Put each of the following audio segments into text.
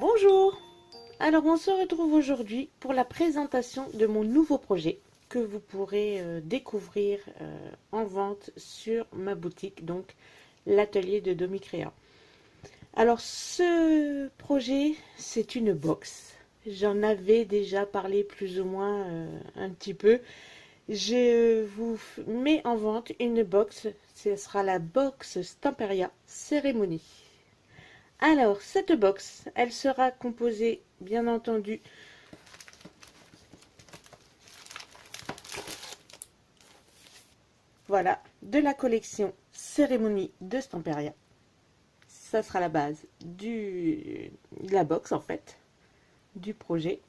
Bonjour! Alors on se retrouve aujourd'hui pour la présentation de mon nouveau projet que vous pourrez découvrir en vente sur ma boutique, donc l'atelier de Domicréa. Alors ce projet, c'est une box. J'en avais déjà parlé plus ou moins un petit peu. Je vous mets en vente une box, ce sera la box Stamperia Cérémonie. Alors, cette box, elle sera composée, bien entendu, voilà, de la collection Cérémonie de Stamperia. Ça sera la base de la box, en fait, du projet.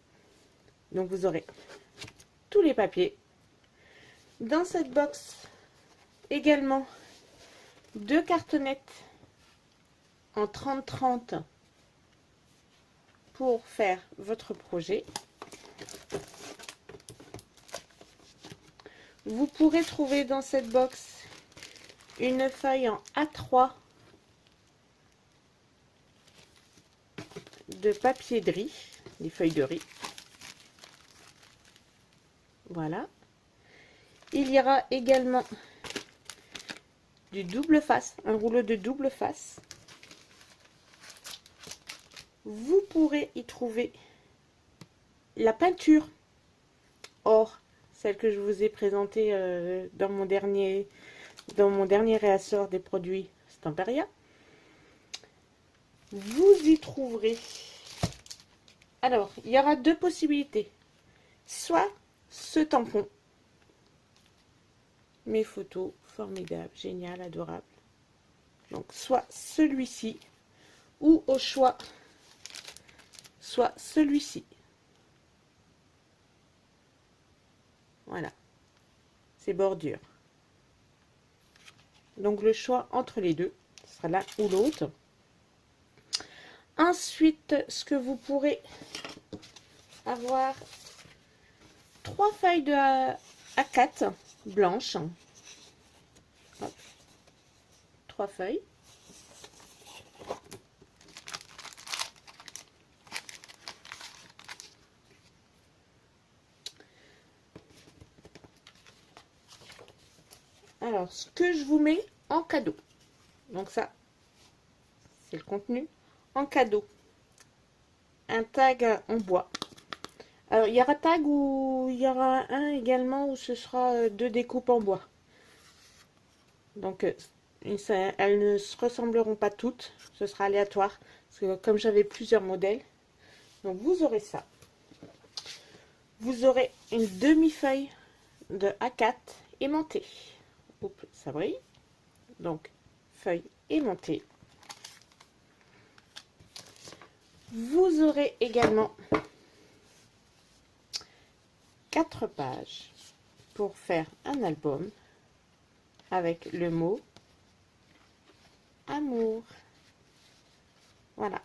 Donc, vous aurez tous les papiers. Dans cette box, également, 2 cartonnettes en 30-30 pour faire votre projet. Vous pourrez trouver dans cette box une feuille en A3 de papier de riz, des feuilles de riz. Voilà. Il y aura également du double face, un rouleau de double face. Vous pourrez y trouver la peinture or, celle que je vous ai présentée dans mon dernier réassort des produits Stamperia. Vous y trouverez, alors il y aura 2 possibilités, soit ce tampon, mes photos, formidable, génial, adorable, donc soit celui-ci, ou au choix, soit celui-ci. Voilà, ces bordures. Donc le choix entre les deux, ce sera l'un ou l'autre. Ensuite, ce que vous pourrez avoir, 3 feuilles de A4 blanches. Hop. 3 feuilles. Alors, ce que je vous mets en cadeau. Donc ça, c'est le contenu. En cadeau, un tag en bois. Alors, il y aura tag ou il y aura un également où ce sera 2 découpes en bois. Donc, elles ne se ressembleront pas toutes. Ce sera aléatoire. Parce que comme j'avais plusieurs modèles. Donc, vous aurez ça. Vous aurez une demi-feuille de A4 aimantée. Oups, ça brille. Donc, feuille aimantée. Vous aurez également 4 pages pour faire un album avec le mot amour. Voilà.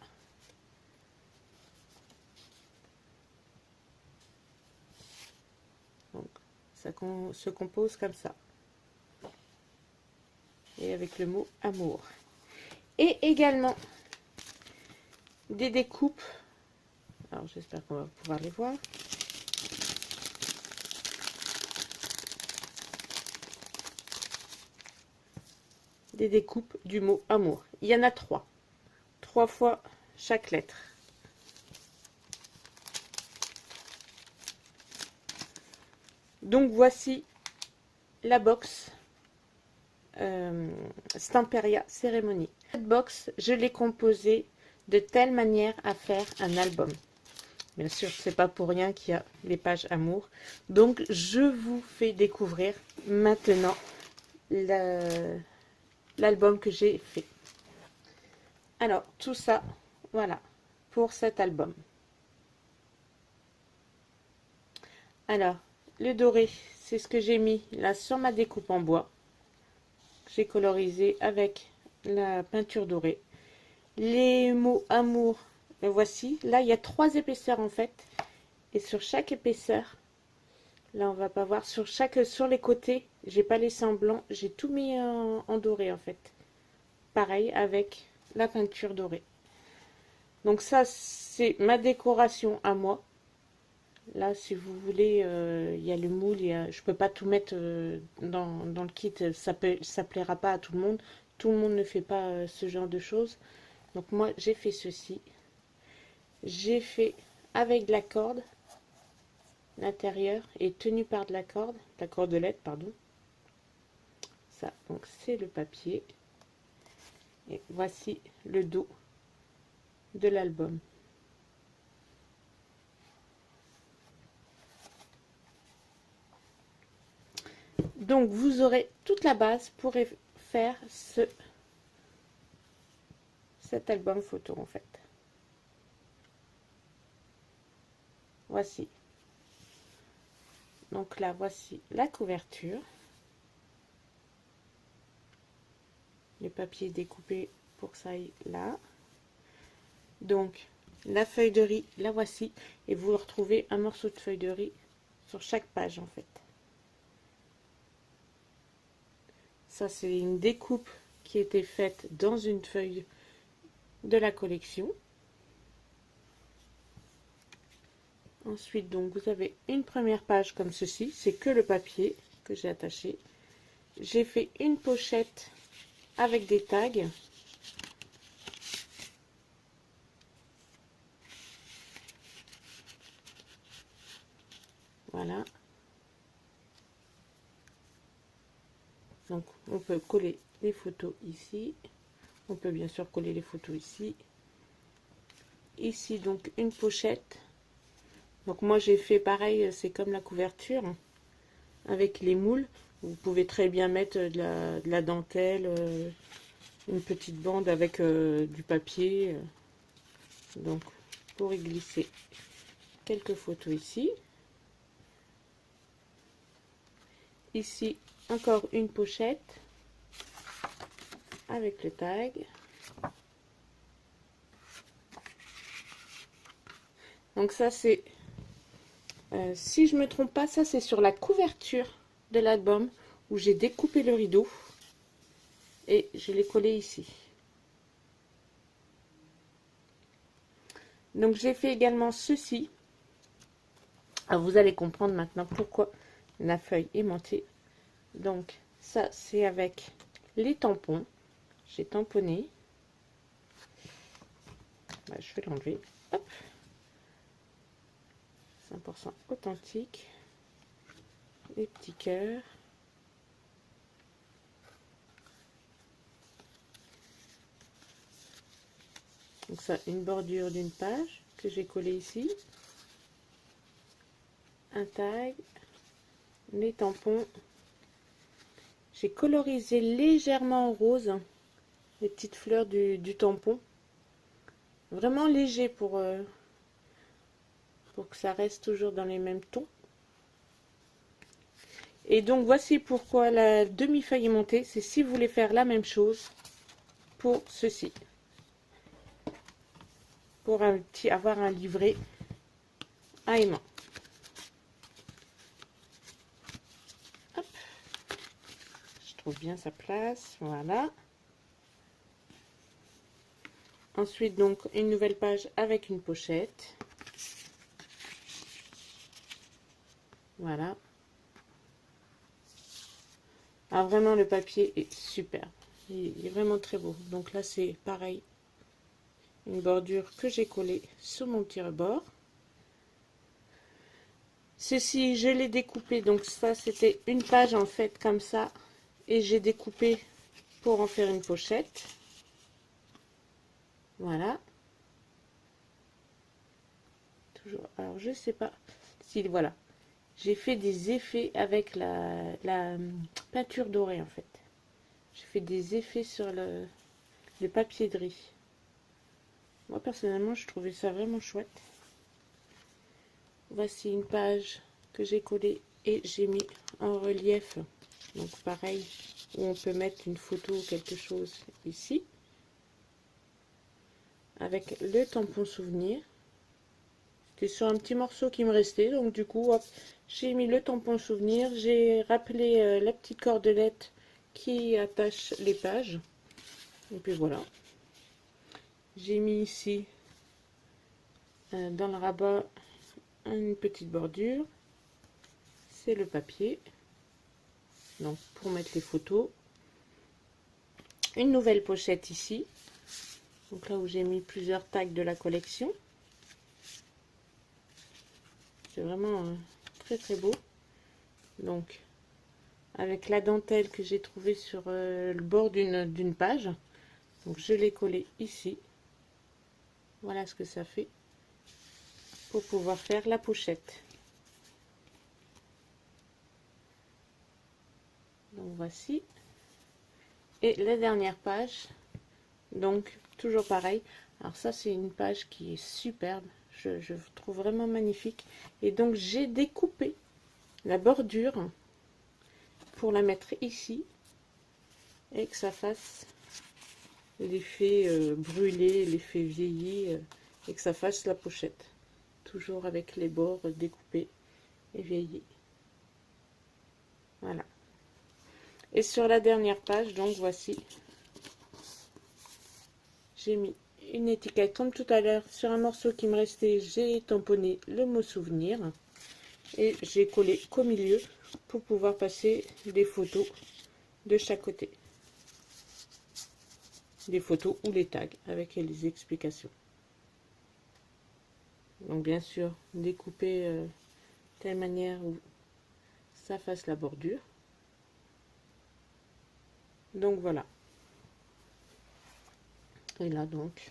Donc, ça se compose comme ça. Et avec le mot amour. Et également des découpes. Alors, j'espère qu'on va pouvoir les voir. Des découpes du mot amour. Il y en a 3. 3 fois chaque lettre. Donc voici la box Stamperia Cérémonie. Cette box, je l'ai composée de telle manière à faire un album. Bien sûr, c'est pas pour rien qu'il y a les pages amour. Donc, je vous fais découvrir maintenant l'album que j'ai fait. Alors, tout ça, voilà, pour cet album. Alors, le doré, c'est ce que j'ai mis là sur ma découpe en bois. J'ai colorisé avec la peinture dorée. Les mots amour, le voici. Là, il y a 3 épaisseurs en fait. Et sur chaque épaisseur, là on va pas voir, sur les côtés, j'ai pas laissé en blanc, j'ai tout mis en doré en fait. Pareil avec la peinture dorée. Donc ça, c'est ma décoration à moi. Là, si vous voulez, il y a le moule, je peux pas tout mettre dans le kit, ça plaira pas à tout le monde. Tout le monde ne fait pas ce genre de choses. Donc moi, j'ai fait ceci. J'ai fait avec de la corde, l'intérieur est tenu par de la cordelette, pardon. Ça, donc c'est le papier. Et voici le dos de l'album. Donc vous aurez toute la base pour faire cet album photo en fait. Voici. Donc là, voici la couverture. Le papier découpé pour que ça aille là. Donc la feuille de riz, la voici. Et vous retrouvez un morceau de feuille de riz sur chaque page en fait. Ça, c'est une découpe qui était faite dans une feuille de la collection. Ensuite, donc, vous avez une première page comme ceci. C'est que le papier que j'ai attaché. J'ai fait une pochette avec des tags. Voilà. Donc, on peut coller les photos ici. On peut bien sûr coller les photos ici. Ici, donc, une pochette. Donc, moi, j'ai fait pareil, c'est comme la couverture, hein, avec les moules. Vous pouvez très bien mettre de la dentelle, une petite bande avec du papier. Donc, pour y glisser quelques photos ici. Ici, encore une pochette avec le tag. Donc ça, c'est, si je me trompe pas, ça c'est sur la couverture de l'album où j'ai découpé le rideau et je l'ai collé ici. Donc j'ai fait également ceci. Alors vous allez comprendre maintenant pourquoi la feuille est montée. Donc ça c'est avec les tampons. J'ai tamponné. Je vais l'enlever. Hop. 100% authentique. Les petits cœurs. Donc ça, une bordure d'une page que j'ai collée ici. Un tag. Les tampons. J'ai colorisé légèrement en rose les petites fleurs du tampon. Vraiment léger pour que ça reste toujours dans les mêmes tons. Et donc voici pourquoi la demi-feuille est montée. C'est si vous voulez faire la même chose pour ceci. Pour avoir un livret à aimant. Hop. Je trouve bien sa place. Voilà. Ensuite, donc, une nouvelle page avec une pochette. Voilà. Alors, vraiment, le papier est super. Il est vraiment très beau. Donc là, c'est pareil. Une bordure que j'ai collée sur mon petit rebord. Ceci, je l'ai découpé. Donc ça, c'était une page en fait, comme ça. Et j'ai découpé pour en faire une pochette. Voilà. Toujours. Alors, je sais pas si, voilà. J'ai fait des effets avec la peinture dorée en fait. J'ai fait des effets sur le papier de riz. Moi personnellement, je trouvais ça vraiment chouette. Voici une page que j'ai collée et j'ai mis en relief. Donc pareil, où on peut mettre une photo ou quelque chose ici. Avec le tampon souvenir. C'était sur un petit morceau qui me restait. Donc du coup, hop, j'ai mis le tampon souvenir. J'ai rappelé la petite cordelette qui attache les pages. Et puis voilà. J'ai mis ici Dans le rabat, une petite bordure. C'est le papier. Donc pour mettre les photos. Une nouvelle pochette ici. Donc là où j'ai mis plusieurs tags de la collection. C'est vraiment très très beau. Donc avec la dentelle que j'ai trouvée sur le bord d'une page. Donc je l'ai collé ici. Voilà ce que ça fait pour pouvoir faire la pochette. Donc voici. Et la dernière page, donc toujours pareil. Alors ça c'est une page qui est superbe, je trouve vraiment magnifique. Et donc j'ai découpé la bordure pour la mettre ici et que ça fasse l'effet brûlé, l'effet vieilli et que ça fasse la pochette. Toujours avec les bords découpés et vieillis. Voilà. Et sur la dernière page, donc voici, j'ai mis une étiquette comme tout à l'heure. Sur un morceau qui me restait, j'ai tamponné le mot souvenir et j'ai collé qu'au milieu pour pouvoir passer des photos de chaque côté. Des photos ou les tags avec les explications. Donc bien sûr, découper de telle manière où ça fasse la bordure. Donc voilà. Et là donc,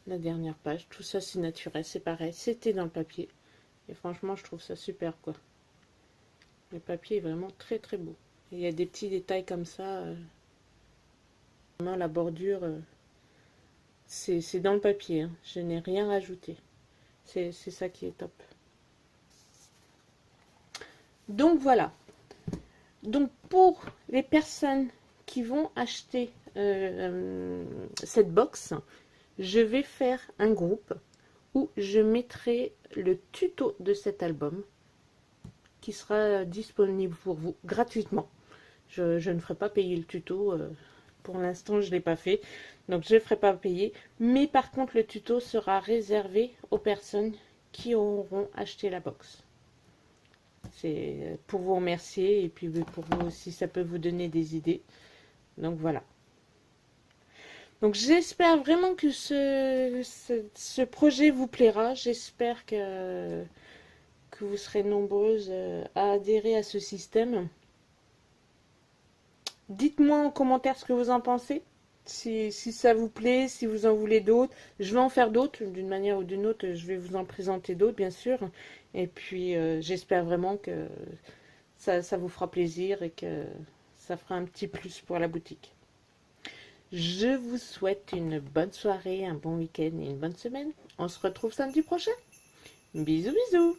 la dernière page, tout ça c'est naturel, c'est pareil, c'était dans le papier. Et franchement, je trouve ça super quoi. Le papier est vraiment très très beau. Et il y a des petits détails comme ça. Vraiment la bordure, c'est dans le papier. Hein. Je n'ai rien rajouté. C'est ça qui est top. Donc voilà. Donc pour les personnes qui vont acheter cette box, je vais faire un groupe où je mettrai le tuto de cet album qui sera disponible pour vous gratuitement. Je ne ferai pas payer le tuto, pour l'instant je ne l'ai pas fait, donc je ne ferai pas payer. Mais par contre le tuto sera réservé aux personnes qui auront acheté la box. C'est pour vous remercier et puis pour vous aussi ça peut vous donner des idées. Donc voilà. Donc j'espère vraiment que ce projet vous plaira. J'espère que vous serez nombreuses à adhérer à ce système. Dites-moi en commentaire ce que vous en pensez. Si ça vous plaît, si vous en voulez d'autres. Je vais en faire d'autres, d'une manière ou d'une autre. Je vais vous en présenter d'autres, bien sûr. Et puis j'espère vraiment que ça vous fera plaisir et que ça fera un petit plus pour la boutique. Je vous souhaite une bonne soirée, un bon week-end et une bonne semaine. On se retrouve samedi prochain. Bisous, bisous.